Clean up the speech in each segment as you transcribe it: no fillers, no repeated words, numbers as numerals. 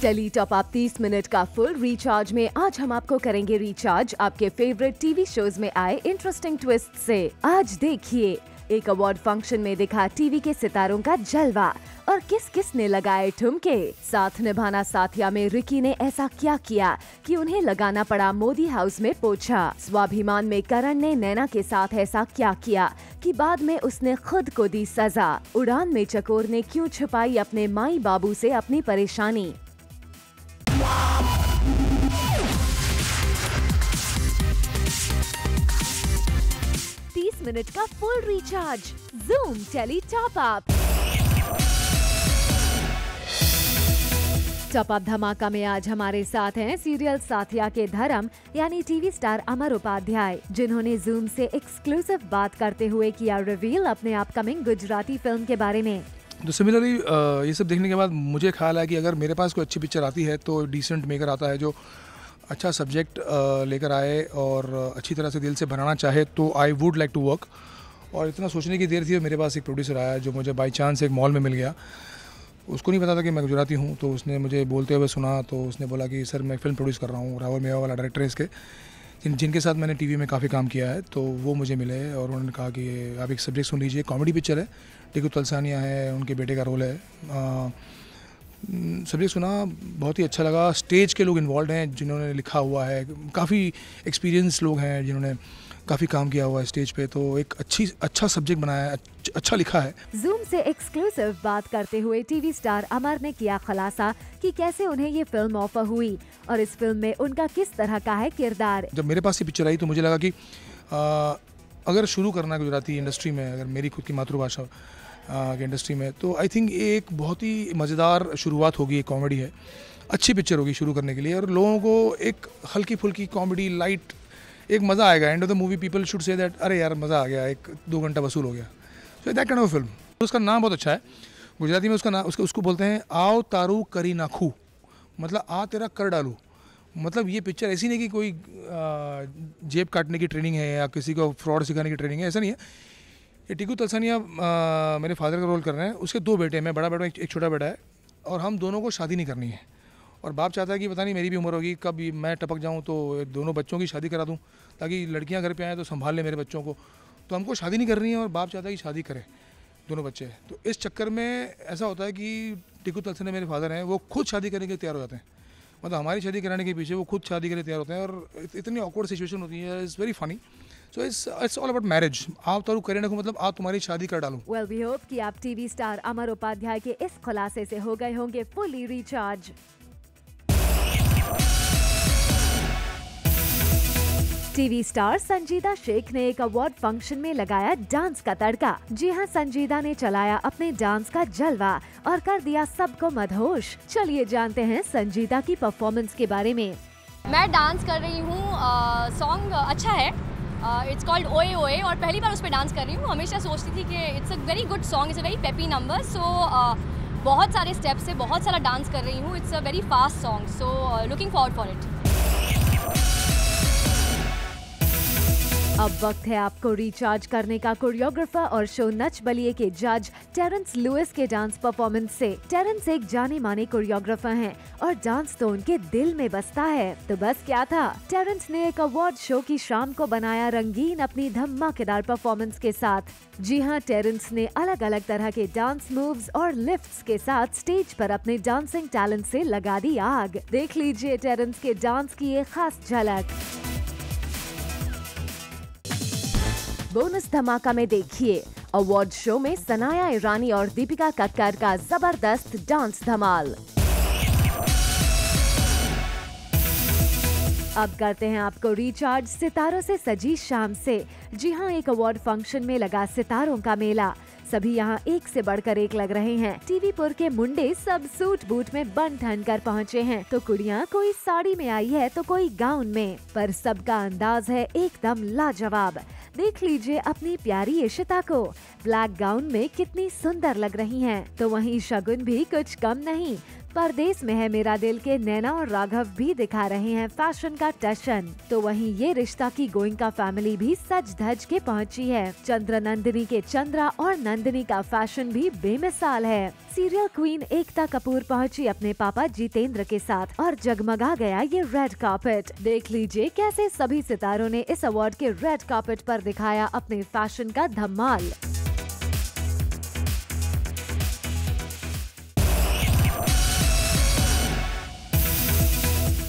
Tele top up 30 minute का full recharge में आज हम आपको करेंगे रिचार्ज आपके फेवरेट टीवी शोज में आए इंटरेस्टिंग ट्विस्ट से। आज देखिए एक अवार्ड फंक्शन में दिखा टीवी के सितारों का जलवा और किस किस ने लगाए ठुमके। साथ निभाना साथिया में रिकी ने ऐसा क्या किया कि उन्हें लगाना पड़ा मोदी हाउस में पोछा। स्वाभिमान में करण ने नैना के साथ ऐसा क्या किया कि बाद में उसने खुद को दी सजा। उड़ान में चकोर ने क्यों छुपाई अपने माई बाबू से अपनी परेशानी। 30 मिनट का full recharge Zoom tele top up. Top up धमाका में आज हमारे साथ हैं सीरियल साथिया के धर्म यानी टीवी स्टार अमर उपाध्याय, जिन्होंने Zoom से एक्सक्लूसिव बात करते हुए किया रिवील अपने अपकमिंग गुजराती फिल्म के बारे में। तो सिमिलरली ये सब देखने के बाद मुझे ख्याल है कि अगर मेरे पास कोई अच्छी पिक्चर आती है तो डिसेंट मेकर आता है जो अच्छा सब्जेक्ट लेकर आए और अच्छी तरह से दिल से बनाना चाहे तो I would like to work. और इतना सोचने की देर थी, मेरे पास एक प्रोड्यूसर आया जो मुझे बाई चांस एक मॉल में मिल गया। उसको नहीं पता था कि मैं गुजराती हूँ, तो उसने मुझे बोलते हुए सुना तो उसने बोला कि सर मैं फिल्म प्रोड्यूस कर रहा हूँ, राहुल मेवा वाला डायरेक्टर है इसके, जिनके साथ मैंने टीवी में काफ़ी काम किया है। तो वो मुझे मिले और उन्होंने कहा कि आप एक सब्जेक्ट सुन लीजिए, कॉमेडी पिक्चर है, टिकू तलसानिया है, उनके बेटे का रोल है। सब्जेक्ट सुना, बहुत ही अच्छा लगा। स्टेज के लोग इन्वॉल्व हैं जिन्होंने लिखा हुआ है, काफ़ी एक्सपीरियंस लोग हैं जिन्होंने काफ़ी काम किया हुआ है स्टेज पे, तो एक अच्छा सब्जेक्ट बनाया है, अच्छा लिखा है। Zoom से एक्सक्लूसिव बात करते हुए टीवी स्टार अमर ने किया खुलासा कि कैसे उन्हें ये फिल्म ऑफर हुई और इस फिल्म में उनका किस तरह का है किरदार। जब मेरे पास ये पिक्चर आई तो मुझे लगा कि अगर शुरू करना है गुजराती इंडस्ट्री में, अगर मेरी खुद की मातृभाषा की इंडस्ट्री में, तो आई थिंक एक बहुत ही मज़ेदार शुरुआत होगी। एक कॉमेडी है, अच्छी पिक्चर होगी शुरू करने के लिए और लोगों को एक हल्की फुल्की कॉमेडी लाइट एक मज़ा आएगा। End of the movie people should say that अरे यार मज़ा आ गया, 1-2 घंटा वसूल हो गया। So that kind of film. उसका नाम बहुत अच्छा है, गुजराती में उसका नाम उसको बोलते हैं आओ तारू करी नाखू, मतलब आ तेरा कर डालू। मतलब ये पिक्चर ऐसी नहीं कि कोई जेब काटने की ट्रेनिंग है या किसी को फ्रॉड सिखाने की ट्रेनिंग है, ऐसा नहीं है। ये टिकू तलसानिया मेरे फादर का रोल कर रहे हैं, उसके 2 बेटे हैं, मैं बड़ा बेटा एक छोटा बेटा है, और हम दोनों को शादी नहीं करनी है। और बाप चाहता है कि पता नहीं मेरी भी उम्र होगी, कब मैं टपक जाऊं तो दोनों बच्चों की शादी करा दूं ताकि लड़कियां घर पे आएँ तो संभाल ले मेरे बच्चों को। तो हमको शादी नहीं करनी है और बाप चाहता है कि शादी करें दोनों बच्चे। तो इस चक्कर में ऐसा होता है कि टिकू तलसानिया मेरे फादर हैं, वो खुद शादी करने के लिए तैयार हो जाते हैं, मतलब हमारी शादी कराने के पीछे वो खुद शादी के लिए तैयार होते हैं। और इतनी ऑकवर्ड सिचुएशन होती है, it's very funny. So it's all about marriage. आप तारू करे ना, मतलब आप तुम्हारी शादी कर डालूं। Well, we hope कि आप टीवी स्टार अमर उपाध्याय के इस खुलासे से हो गए होंगे फुली रिचार्ज। टीवी स्टार संजीदा शेख ने एक अवार्ड फंक्शन में लगाया डांस का तड़का। जी हां, संजीदा ने चलाया अपने डांस का जलवा और कर दिया सबको मदहोश। चलिए जानते हैं संजीदा की परफॉर्मेंस के बारे में। मैं डांस कर रही हूँ, सॉन्ग अच्छा है, इट्स कॉल्ड ओए ओए, और पहली बार उस पर डांस कर रही हूँ। हमेशा सोचती थी कि it's a very good song, it's a very peppy number, so बहुत सारे स्टेप्स से बहुत सारा डांस कर रही हूँ। It's a very fast song, so looking forward for it. अब वक्त है आपको रिचार्ज करने का कोरियोग्राफर और शो नच बलिए के जज टेरेंस लुइस के डांस परफॉर्मेंस से। टेरेंस एक जाने माने कोरियोग्राफर हैं और डांस तो उनके दिल में बसता है। तो बस क्या था, टेरेंस ने एक अवार्ड शो की शाम को बनाया रंगीन अपनी धमाकेदार परफॉर्मेंस के साथ। जी हाँ, टेरेंस ने अलग अलग तरह के डांस मूव्स और लिफ्ट्स के साथ स्टेज पर अपने डांसिंग टैलेंट से लगा दी आग। देख लीजिए टेरेंस के डांस की ये खास झलक। बोनस धमाका में देखिए अवार्ड शो में सनाया ईरानी और दीपिका कक्कर का जबरदस्त डांस धमाल। अब करते हैं आपको रिचार्ज सितारों से सजी शाम से। जी हाँ, एक अवार्ड फंक्शन में लगा सितारों का मेला। सभी यहाँ एक से बढ़कर एक लग रहे हैं। टीवी पुर के मुंडे सब सूट बूट में बन ठन कर पहुँचे हैं, तो कुड़ियाँ कोई साड़ी में आई है तो कोई गाउन में, पर सबका अंदाज है एकदम लाजवाब। देख लीजिए अपनी प्यारी इशिता को, ब्लैक गाउन में कितनी सुंदर लग रही हैं। तो वहीं शगुन भी कुछ कम नहीं, परदेस में है मेरा दिल के नैना और राघव भी दिखा रहे हैं फैशन का टशन, तो वहीं ये रिश्ता की गोइंका फैमिली भी सज धज के पहुंची है। चंद्र नंदिनी के चंद्रा और नंदिनी का फैशन भी बेमिसाल है। सीरियल क्वीन एकता कपूर पहुंची अपने पापा जितेंद्र के साथ और जगमगा गया ये रेड कार्पेट। देख लीजिए कैसे सभी सितारों ने इस अवार्ड के रेड कार्पेट पर दिखाया अपने फैशन का धमाल।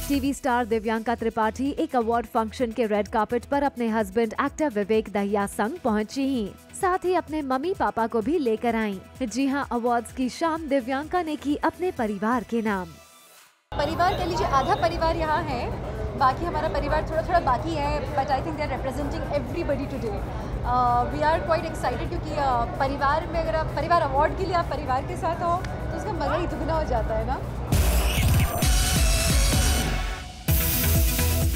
टीवी स्टार दिव्यांका त्रिपाठी एक अवार्ड फंक्शन के रेड कार्पेट पर अपने हस्बैंड एक्टर विवेक दहिया संग पहुंची ही, साथ ही अपने मम्मी पापा को भी लेकर आईं। जी हां, अवार्ड्स की शाम दिव्यांका ने की अपने परिवार के नाम। परिवार कह लीजिए, आधा परिवार यहाँ है, बाकी हमारा परिवार थोड़ा थोड़ा बाकी है, but I think they are representing everybody today. We are quite excited क्योंकि परिवार में अगर आप परिवार अवार्ड के लिए आप परिवार के साथ हो तो उसका मज़ा ही दुगना हो जाता है ना।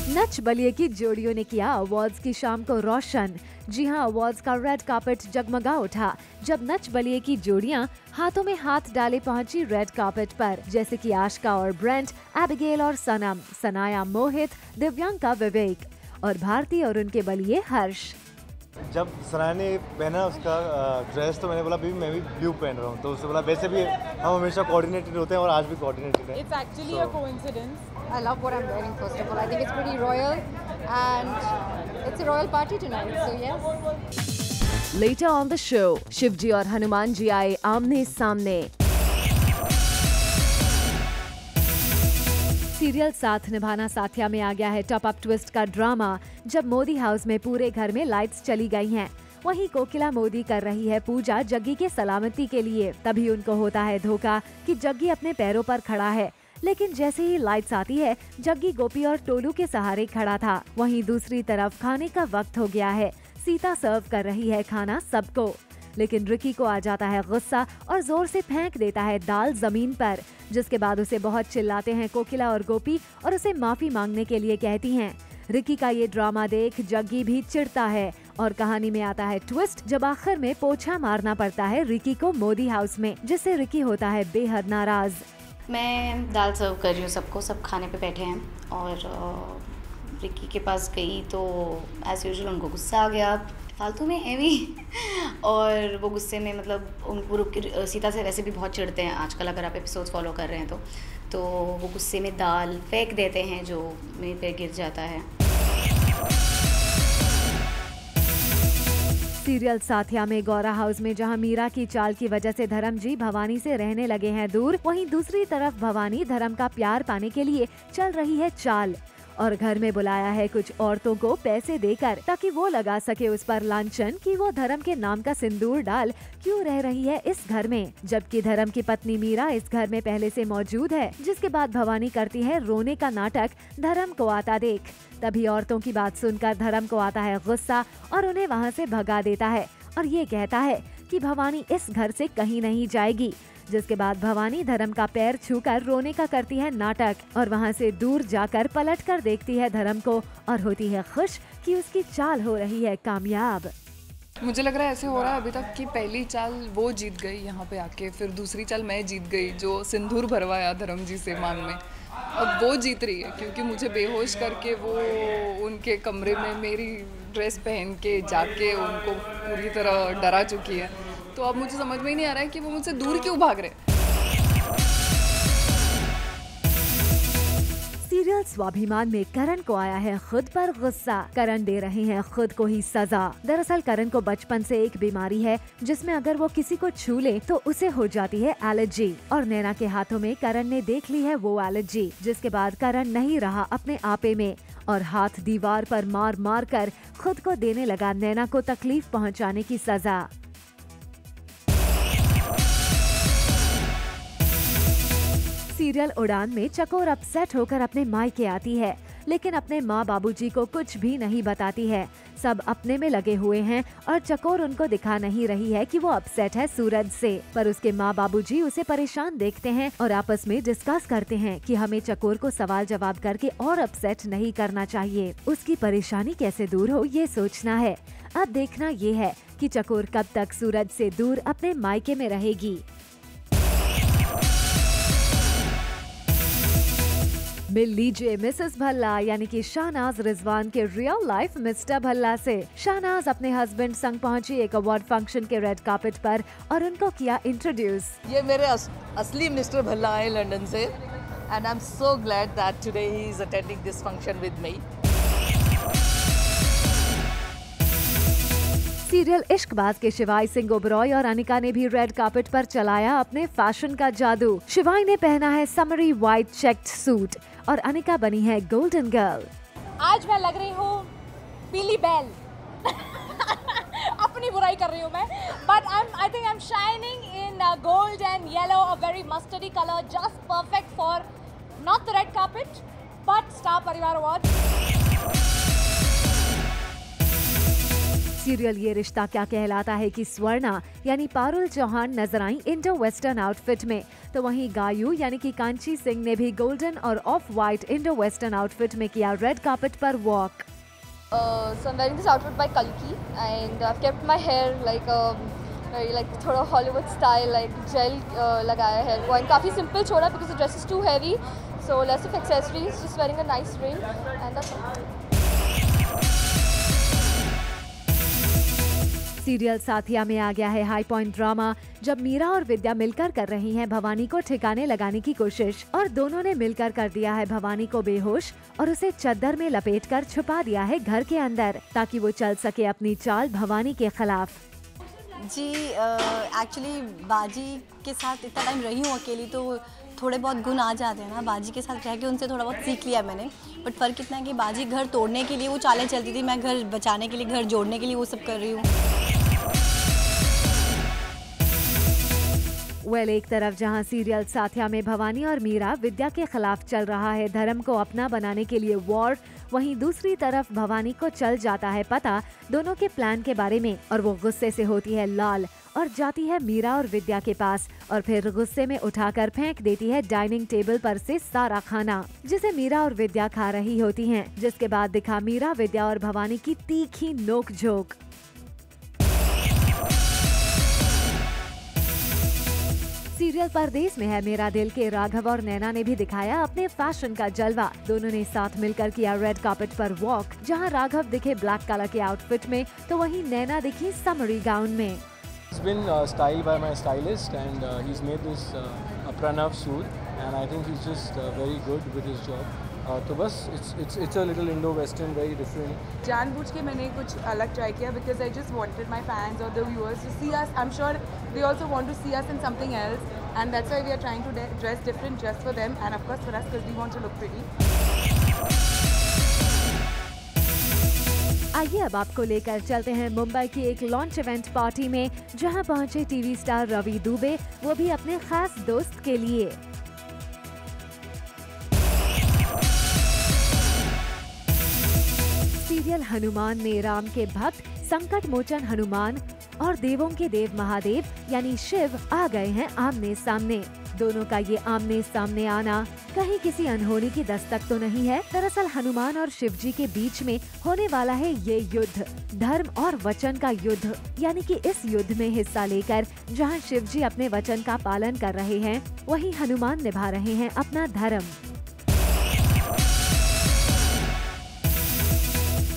नच बलिए की जोड़ियों ने किया अवार्ड्स की शाम को रोशन। जी हां, अवार्ड्स का रेड कार्पेट जगमगा उठा जब नच बलिए की जोड़ियां हाथों में हाथ डाले पहुंची रेड कार्पेट पर, जैसे कि आशिका और ब्रेंट, एबिगेल और सनम, सनाया मोहित, दिव्यांका विवेक और भारती और उनके बलिए हर्ष। जब सनाया ने पहना उसका ड्रेस तो मैंने बोला भी मैं भी ब्लू पहन रहा हूँ, तो उसने बोला वैसे भी हम हमेशा कोऑर्डिनेटेड होते हैं और आज भी कोऑर्डिनेटेड है। It's actually a coincidence. I love what I'm wearing first of all. I think it's pretty royal and it's a royal party tonight, so yes. Later on the show, Shivji और हनुमान जी आए आमने सामने। सीरियल साथ निभाना साथिया में आ गया है टॉप अप ट्विस्ट का ड्रामा, जब मोदी हाउस में पूरे घर में लाइट्स चली गई हैं। वहीं कोकिला मोदी कर रही है पूजा जग्गी के सलामती के लिए। तभी उनको होता है धोखा कि जग्गी अपने पैरों पर खड़ा है, लेकिन जैसे ही लाइट्स आती है जग्गी गोपी और टोलू के सहारे खड़ा था। वहीं दूसरी तरफ खाने का वक्त हो गया है, सीता सर्व कर रही है खाना सबको, लेकिन रिकी को आ जाता है गुस्सा और जोर से फेंक देता है दाल जमीन पर, जिसके बाद उसे बहुत चिल्लाते हैं कोकिला और गोपी और उसे माफी मांगने के लिए कहती हैं। रिकी का ये ड्रामा देख जग्गी भी चिढ़ता है और कहानी में आता है ट्विस्ट, जब आखिर में पोछा मारना पड़ता है रिकी को मोदी हाउस में, जिससे रिकी होता है बेहद नाराज। मैं दाल सर्व कर रही हूँ सबको, सब खाने पे बैठे हैं और रिकी के पास गई तो एज यूजुअल उनको गुस्सा आ गया, फालतू में है भी और वो गुस्से में मतलब उनको सीता से वैसे भी बहुत चिढ़ते हैं आजकल, अगर आप एपिसोड्स फॉलो कर रहे हैं तो वो गुस्से में दाल फेंक देते हैं जो मेरे पे गिर जाता है। सीरियल साथिया में गौरा हाउस में जहां मीरा की चाल की वजह से धर्म जी भवानी से रहने लगे हैं दूर, वहीं दूसरी तरफ भवानी धर्म का प्यार पाने के लिए चल रही है चाल और घर में बुलाया है कुछ औरतों को पैसे देकर ताकि वो लगा सके उस पर लांछन कि वो धर्म के नाम का सिंदूर डाल क्यों रह रही है इस घर में, जबकि धर्म की पत्नी मीरा इस घर में पहले से मौजूद है। जिसके बाद भवानी करती है रोने का नाटक धर्म को आता देख। तभी औरतों की बात सुनकर धर्म को आता है गुस्सा और उन्हें वहाँ से भगा देता है और ये कहता है कि भवानी इस घर से कहीं नहीं जाएगी। जिसके बाद भवानी धर्म का पैर छूकर रोने का करती है नाटक और वहाँ से दूर जाकर पलटकर देखती है धर्म को और होती है खुश कि उसकी चाल हो रही है कामयाब। मुझे लग रहा है ऐसे हो रहा है अभी तक कि पहली चाल वो जीत गई यहाँ पे आके, फिर दूसरी चाल मैं जीत गई जो सिंदूर भरवाया धर्म जी से मांग में, अब वो जीत रही है क्योंकि मुझे बेहोश करके वो उनके कमरे में मेरी ड्रेस पहन के जाके उनको पूरी तरह डरा चुकी है। तो अब मुझे समझ में ही नहीं आ रहा है कि वो मुझसे दूर क्यों भाग रहे हैं। सीरियल स्वाभिमान में करण को आया है खुद पर गुस्सा। करण दे रहे हैं खुद को ही सजा। दरअसल करण को बचपन से एक बीमारी है जिसमें अगर वो किसी को छू ले तो उसे हो जाती है एलर्जी और नैना के हाथों में करण ने देख ली है वो एलर्जी, जिसके बाद करण नहीं रहा अपने आपे में और हाथ दीवार पर मार मार कर खुद को देने लगा नैना को तकलीफ पहुँचाने की सजा। सीरियल उड़ान में चकोर अपसेट होकर अपने मायके आती है, लेकिन अपने माँ बाबूजी को कुछ भी नहीं बताती है। सब अपने में लगे हुए हैं और चकोर उनको दिखा नहीं रही है कि वो अपसेट है सूरज से, पर उसके माँ बाबूजी उसे परेशान देखते हैं और आपस में डिस्कस करते हैं कि हमें चकोर को सवाल जवाब करके और अपसेट नहीं करना चाहिए। उसकी परेशानी कैसे दूर हो ये सोचना है। अब देखना ये है कि चकोर कब तक सूरज से दूर अपने मायके में रहेगी। मिल लीजिए मिसेस भल्ला यानी कि शाहनाज रिजवान के रियल लाइफ मिस्टर भल्ला से। शाहनाज अपने हस्बैंड संग पहुंची एक अवार्ड फंक्शन के रेड कार्पेट पर और उनको किया इंट्रोड्यूस। ये मेरे असली मिस्टर भल्ला आए लंदन से and I am so glad that today he is attending this function with me. Serial Ishqbaaz के शिवाई सिंह ओबरॉय और अनिका ने भी रेड कार्पेट पर चलाया अपने फैशन का जादू। शिवाई ने पहना है समरी व्हाइट चेक्ड सूट और अनिका बनी है गोल्डन गर्ल। आज मैं लग रही हूँ पीली बैल अपनी बुराई कर रही हूँ मैं, but I think I am shining in gold and yellow, a very mustardy colour, just perfect for not the red carpet but star परिवार अवार्ड। सीरियल ये रिश्ता क्या कहलाता है कि स्वर्णा यानी पारुल चौहान नजर आई इंडो वेस्टर्न आउटफिट में, तो वहीं गायू यानी कि कांची सिंह ने भी गोल्डन और of white Indo western outfit में किया रेड कार्पेट पर walk. So I'm wearing this outfit by Kalki and I've kept my hair like very like थोड़ा Hollywood style, like gel लगाया hair को, and काफ़ी simple छोड़ा because the dress is too heavy, so less of accessories, just wearing a nice ring and that's it. Serial Saathiya में आ गया है high point drama, जब मीरा और विद्या मिलकर कर रही हैं भवानी को ठिकाने लगाने की कोशिश और दोनों ने मिलकर कर दिया है भवानी को बेहोश और उसे चद्दर में लपेटकर छुपा दिया है घर के अंदर ताकि वो चल सके अपनी चाल भवानी के खिलाफ। जी एक्चुअली बाजी के साथ इतना टाइम रही हूँ अकेली तो थोड़े बहुत गुण आ जाते हैं ना, बाजी के साथ रह के उनसे थोड़ा बहुत सीख लिया मैंने। बट फ़र्क इतना है कि बाजी घर तोड़ने के लिए वो चालें चलती थी, मैं घर बचाने के लिए, घर जोड़ने के लिए वो सब कर रही हूँ। एक तरफ जहां सीरियल साथिया में भवानी और मीरा विद्या के खिलाफ चल रहा है धर्म को अपना बनाने के लिए वॉर, वहीं दूसरी तरफ भवानी को चल जाता है पता दोनों के प्लान के बारे में और वो गुस्से से होती है लाल और जाती है मीरा और विद्या के पास और फिर गुस्से में उठाकर फेंक देती है डाइनिंग टेबल पर से सारा खाना जिसे मीरा और विद्या खा रही होती हैं, जिसके बाद दिखा मीरा, विद्या और भवानी की तीखी नोक-झोंक। सीरियल परदेश में है मेरा दिल के राघव और नैना ने भी दिखाया अपने फैशन का जलवा। दोनों ने साथ मिलकर किया रेड कार्पेट पर वॉक, जहां राघव दिखे ब्लैक कलर के आउटफिट में तो वहीं नैना दिखी समरी गाउन में। It's been styled by my stylist and he's made this Pranav suit and I think he's just very good with his job. तो बस it's a little Indo-Western, very different. जानबूझ के मैंने कुछ अलग ट्राई किया because I just wanted my fans or the viewers to see us. I'm sure they also want to see us in something else and that's why we are trying to dress different just for them and of course for us because we want to look pretty. आइए अब आपको लेकर चलते हैं मुंबई की एक launch event party में, जहां पहुंचे टीवी स्टार रवि दुबे, वो भी अपने खास दोस्त के लिए। सीरियल हनुमान में राम के भक्त संकट मोचन हनुमान और देवों के देव महादेव यानी शिव आ गए हैं आमने सामने। दोनों का ये आमने सामने आना कहीं किसी अनहोनी की दस्तक तो नहीं है। दरअसल हनुमान और शिव जी के बीच में होने वाला है ये युद्ध, धर्म और वचन का युद्ध, यानी कि इस युद्ध में हिस्सा लेकर जहां शिव जी अपने वचन का पालन कर रहे हैं, वहीं हनुमान निभा रहे हैं अपना धर्म।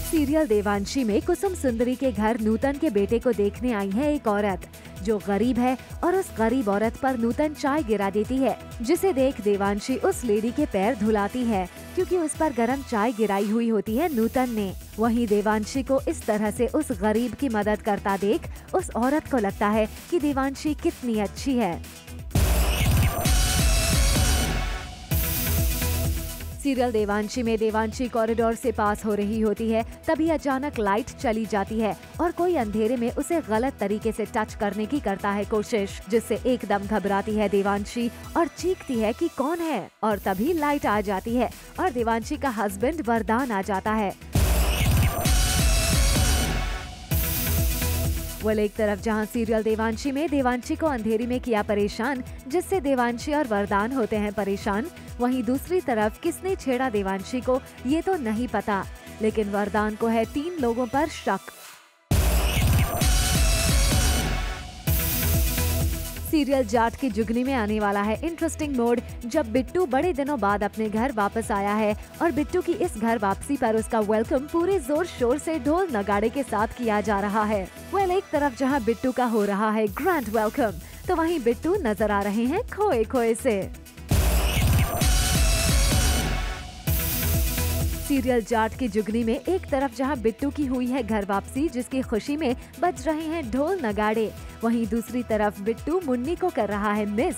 सीरियल देवांशी में कुसुम सुंदरी के घर नूतन के बेटे को देखने आई है एक औरत जो गरीब है और उस गरीब औरत पर नूतन चाय गिरा देती है, जिसे देख देवांशी उस लेडी के पैर धुलाती है क्योंकि उस पर गरम चाय गिराई हुई होती है नूतन ने। वहीं देवांशी को इस तरह से उस गरीब की मदद करता देख उस औरत को लगता है कि देवांशी कितनी अच्छी है। सीरियल देवांशी में देवांशी कॉरिडोर से पास हो रही होती है, तभी अचानक लाइट चली जाती है और कोई अंधेरे में उसे गलत तरीके से टच करने की करता है कोशिश, जिससे एकदम घबराती है देवांशी और चीखती है कि कौन है, और तभी लाइट आ जाती है और देवांशी का हस्बैंड वरदान आ जाता है। एक तरफ जहां सीरियल देवांशी में देवांशी को अंधेरी में किया परेशान, जिससे देवांशी और वरदान होते हैं परेशान, वहीं दूसरी तरफ किसने छेड़ा देवांशी को ये तो नहीं पता, लेकिन वरदान को है 3 लोगों पर शक। सीरियल जाट की जुगनी में आने वाला है इंटरेस्टिंग मोड, जब बिट्टू बड़े दिनों बाद अपने घर वापस आया है और बिट्टू की इस घर वापसी पर उसका वेलकम पूरे जोर शोर से ढोल नगाड़े के साथ किया जा रहा है। एक तरफ जहां बिट्टू का हो रहा है ग्रैंड वेलकम, तो वहीं बिट्टू नजर आ रहे हैं खोए खोए से। सीरियल जाट की जुगनी में एक तरफ जहां बिट्टू की हुई है घर वापसी, जिसकी खुशी में बज रहे हैं ढोल नगाड़े, वहीं दूसरी तरफ बिट्टू मुन्नी को कर रहा है मिस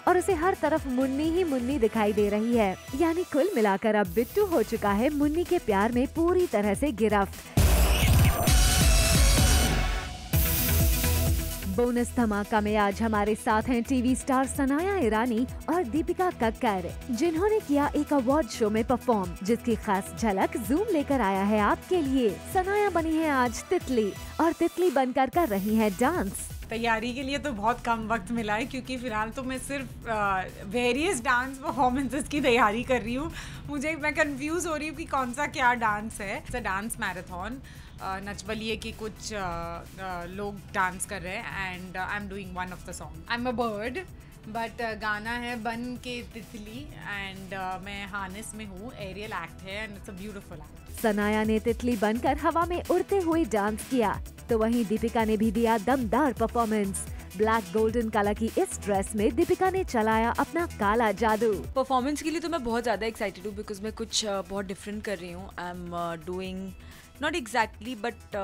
और उसे हर तरफ मुन्नी ही मुन्नी दिखाई दे रही है। यानी कुल मिलाकर अब बिट्टू हो चुका है मुन्नी के प्यार में पूरी तरह से गिरफ्त। बोनस धमाका में आज हमारे साथ हैं टीवी स्टार सनाया ईरानी और दीपिका कक्कर, जिन्होंने किया एक अवार्ड शो में परफॉर्म, जिसकी खास झलक जूम लेकर आया है आपके लिए। सनाया बनी है आज तितली और तितली बनकर कर रही है डांस। तैयारी के लिए तो बहुत कम वक्त मिला है, क्योंकि फिलहाल तो मैं सिर्फ वेरियस डांस परफॉर्मेंसेस की तैयारी कर रही हूँ। मैं कंफ्यूज हो रही हूँ कि कौन सा क्या डांस है। It's a dance marathon. Nach Baliye के कुछ लोग डांस कर रहे हैं and I am doing one of the song. I am a bird but गाना है बन के तितली एंड मैं हार्नेस में हूँ। एरियल एक्ट है and it's a beautiful act. Sanaya ने तितली बनकर हवा में उड़ते हुए डांस किया, तो वहीं दीपिका ने भी दिया दमदार परफॉर्मेंस। ब्लैक गोल्डन कलर की इस ड्रेस में दीपिका ने चलाया अपना काला जादू। परफॉर्मेंस के लिए तो मैं बहुत ज़्यादा एक्साइटेड हूँ, बिकॉज मैं कुछ बहुत डिफरेंट कर रही हूँ। आई am doing not exactly but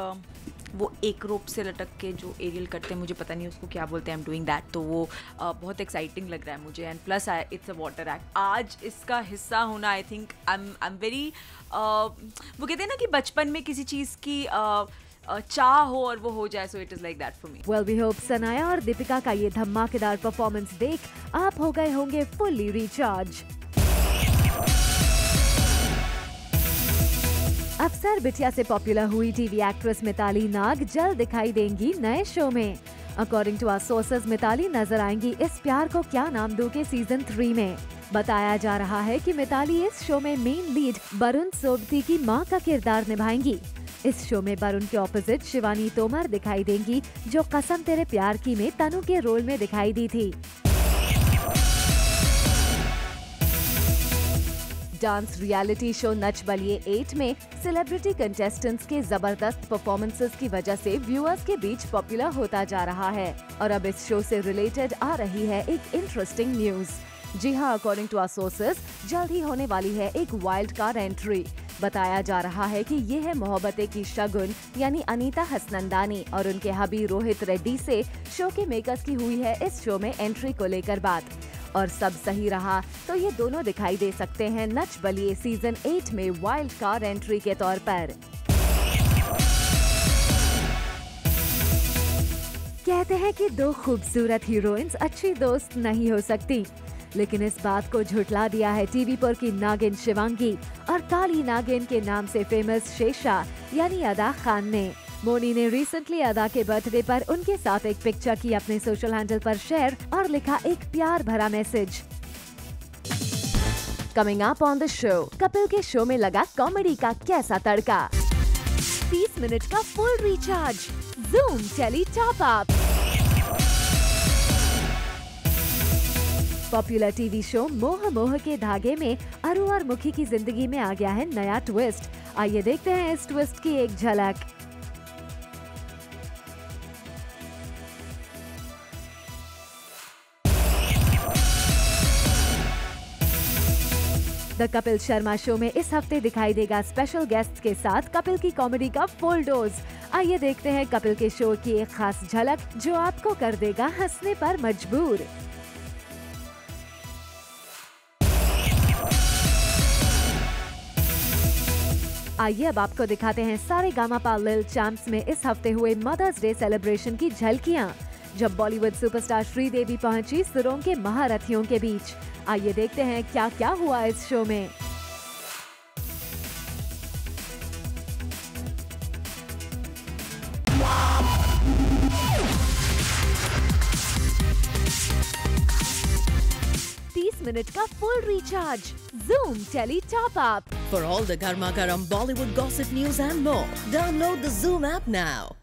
वो एक रोप से लटक के जो एरियल करते हैं, मुझे पता नहीं उसको क्या बोलते हैं, आई एम डूइंग दैट। तो वो बहुत एक्साइटिंग लग रहा है मुझे and plus it's a water act. आज इसका हिस्सा होना I think I am very वो कहते हैं ना कि बचपन में किसी चीज़ की चाह हो और वो हो जाए, so it is like that for me. Well we hope Sanaya और दीपिका का ये धमाकेदार परफॉर्मेंस देख आप हो गए होंगे फुल्ली रिचार्ज। अफसर बिटिया से पॉपुलर हुई टीवी एक्ट्रेस मिताली नाग जल्द दिखाई देंगी नए शो में। According to our sources Mitali नजर आएंगी इस प्यार को क्या नाम दूं के सीजन 3 में। बताया जा रहा है कि मिताली इस शो में मेन लीड वरुण सोबती की मां का किरदार निभाएंगी। इस शो में वरुण के ऑपोजिट शिवानी तोमर दिखाई देंगी, जो कसम तेरे प्यार की में तनु के रोल में दिखाई दी थी। Dance reality show Nach Baliye 8 में सेलिब्रिटी कंटेस्टेंट्स के जबरदस्त परफॉर्मेंसेस की वजह से व्यूअर्स के बीच पॉपुलर होता जा रहा है और अब इस शो से रिलेटेड आ रही है एक इंटरेस्टिंग न्यूज। जी हाँ, अकॉर्डिंग टू आवर सोर्सेज जल्द ही होने वाली है एक वाइल्ड कार्ड एंट्री। बताया जा रहा है कि ये है मोहब्बतें की शगुन यानी अनीता हसनंदानी और उनके हबी रोहित रेड्डी से शो के मेकर्स की हुई है इस शो में एंट्री को लेकर बात, और सब सही रहा तो ये दोनों दिखाई दे सकते हैं नच बलिए सीजन 8 में वाइल्ड कार्ड एंट्री के तौर पर। कहते हैं कि दो खूबसूरत हीरोइंस अच्छी दोस्त नहीं हो सकती, लेकिन इस बात को झुठला दिया है टीवी पर की नागिन शिवांगी और काली नागिन के नाम से फेमस शेषा यानी अदा खान ने। मोनी ने रिसेंटली अदा के बर्थडे पर उनके साथ एक पिक्चर की अपने सोशल हैंडल पर शेयर और लिखा एक प्यार भरा message. Coming up on the show, Kapil के शो में लगा कॉमेडी का कैसा तड़का। 30 मिनट का full recharge, Zoom tele top up. Popular TV show Moh Moh के धागे में अरु और मुखी की जिंदगी में आ गया है नया ट्विस्ट। आइए देखते हैं इस ट्विस्ट की एक झलक। द कपिल शर्मा शो में इस हफ्ते दिखाई देगा स्पेशल गेस्ट के साथ कपिल की कॉमेडी का फुल डोज। आइए देखते हैं कपिल के शो की एक खास झलक जो आपको कर देगा हंसने पर मजबूर। आइए अब आपको दिखाते हैं सारेगामापा लिटिल चैंप्स में इस हफ्ते हुए मदर्स डे सेलिब्रेशन की झलकियां, जब बॉलीवुड सुपरस्टार श्रीदेवी पहुंची सुरों के महारथियों के बीच। आइए देखते हैं क्या क्या हुआ इस शो में। मिनट का full recharge, Zoom Tele Top Up. For all the Garma Garam Bollywood gossip news and more, download the Zoom app now.